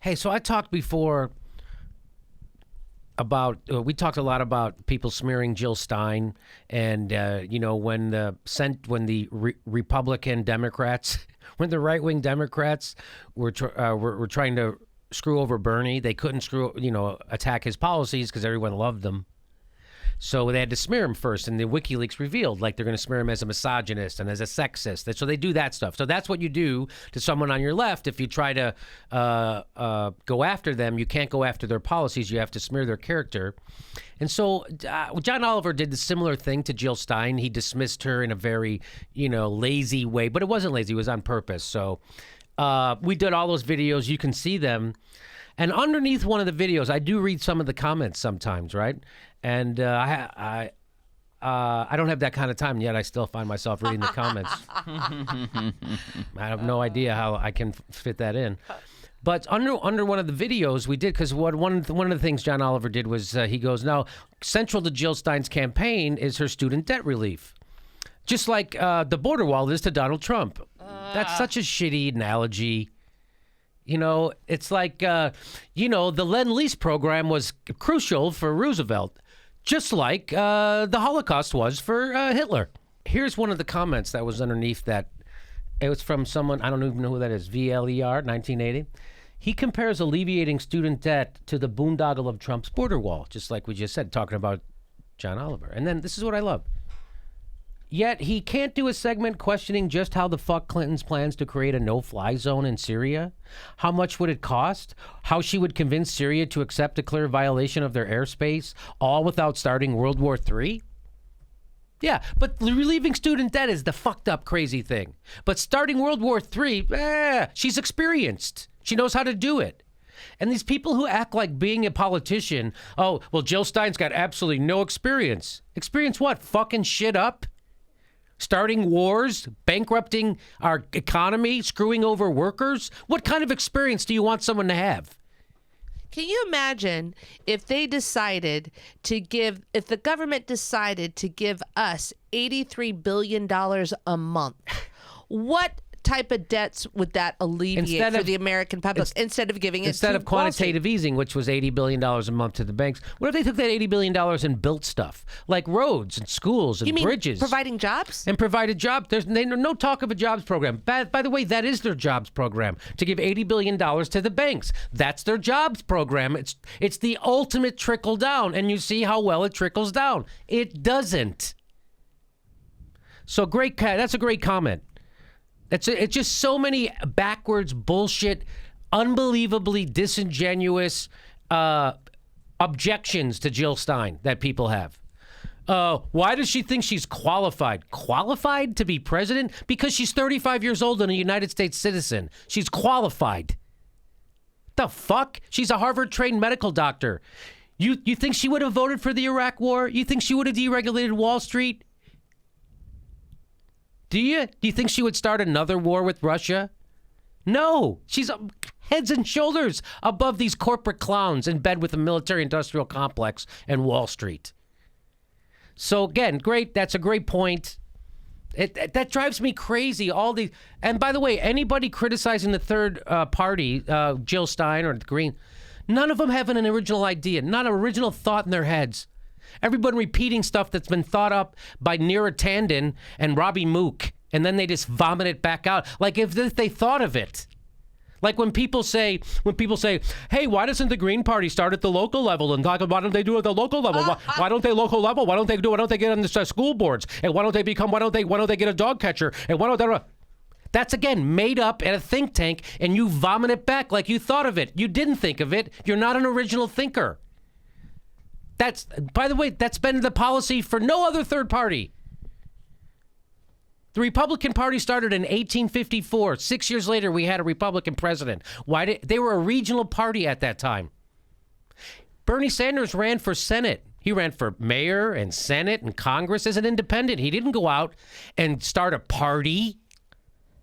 Hey, so I talked before about we talked a lot about people smearing Jill Stein, and when the Republican Democrats, when the right-wing Democrats were trying to screw over Bernie, they couldn't attack his policies because everyone loved them. So they had to smear him first, and the WikiLeaks revealed, like, they're going to smear him as a misogynist and as a sexist. So they do that stuff. So that's what you do to someone on your left. If you try to go after them, you can't go after their policies. You have to smear their character. And so John Oliver did the similar thing to Jill Stein. He dismissed her in a very, lazy way. But it wasn't lazy. It was on purpose. So we did all those videos. You can see them. And underneath one of the videos, I do read some of the comments sometimes, right? And I don't have that kind of time yet. I still find myself reading the comments. I have no idea how I can fit that in. But under one of the videos we did, because one of the things John Oliver did was he goes, now, central to Jill Stein's campaign is her student debt relief. Just like the border wall is to Donald Trump. That's such a shitty analogy. It's like, the Lend-Lease program was crucial for Roosevelt, just like the Holocaust was for Hitler. Here's one of the comments that was underneath that. It was from someone, I don't even know who that is, VLER, 1980. He compares alleviating student debt to the boondoggle of Trump's border wall, just like we just said, talking about John Oliver. And then this is what I love. Yet he can't do a segment questioning just how the fuck Clinton's plans to create a no-fly zone in Syria. How much would it cost? How she would convince Syria to accept a clear violation of their airspace, all without starting World War III? Yeah, but relieving student debt is the fucked up crazy thing. But starting World War III, she's experienced. She knows how to do it. And these people who act like being a politician, oh, well, Jill Stein's got absolutely no experience. Experience what? Fucking shit up? Starting wars, bankrupting our economy, screwing over workers? What kind of experience do you want someone to have? Can you imagine if the government decided to give us $83 billion a month? What type of debts would that alleviate for the American public instead of giving it instead of quantitative easing, which was $80 billion a month to the banks? What if they took that $80 billion and built stuff like roads and schools and bridges? Providing jobs? And provided jobs. There's no talk of a jobs program. By the way, that is their jobs program, to give $80 billion to the banks. That's their jobs program. It's the ultimate trickle down, and you see how well it trickles down. It doesn't. So that's a great comment. It's just so many backwards bullshit, unbelievably disingenuous objections to Jill Stein that people have. Why does she think she's qualified? Qualified to be president? Because she's 35 years old and a United States citizen. She's qualified. The fuck? She's a Harvard-trained medical doctor. You think she would have voted for the Iraq War? You think she would have deregulated Wall Street? Do you think she would start another war with Russia? No. She's heads and shoulders above these corporate clowns in bed with the military-industrial complex and Wall Street. So again, great. That's a great point. That drives me crazy. And by the way, anybody criticizing the third party, Jill Stein or the Green, none of them have an original idea, not an original thought in their heads. Everybody repeating stuff that's been thought up by Neera Tanden and Robbie Mook, and then they just vomit it back out, like if they thought of it. Like when people say, hey, why doesn't the Green Party start at the local level? And why don't they do it at the local level? Why don't they local level? Why don't they get on the school boards? And why don't they get a dog catcher? And why don't they... That's, again, made up at a think tank, and you vomit it back like you thought of it. You didn't think of it. You're not an original thinker. By the way, that's been the policy for no other third party. The Republican Party started in 1854. 6 years later, we had a Republican president. They were a regional party at that time. Bernie Sanders ran for Senate. He ran for mayor and Senate and Congress as an independent. He didn't go out and start a party.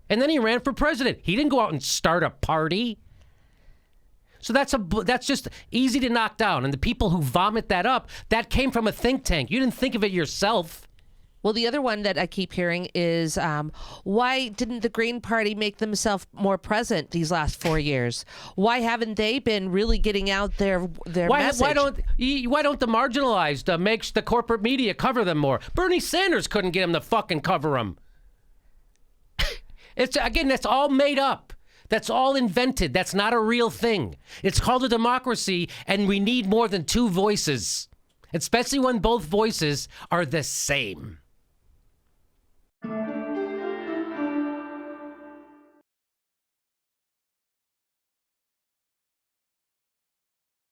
And then he ran for president. He didn't go out and start a party. So that's just easy to knock down. And the people who vomit that up, that came from a think tank. You didn't think of it yourself. Well, the other one that I keep hearing is why didn't the Green Party make themselves more present these last 4 years? Why haven't they been really getting out their message? Why don't the marginalized makes the corporate media cover them more? Bernie Sanders couldn't get them to fucking cover them. That's all made up. That's all invented. That's not a real thing. It's called a democracy, and we need more than two voices, especially when both voices are the same.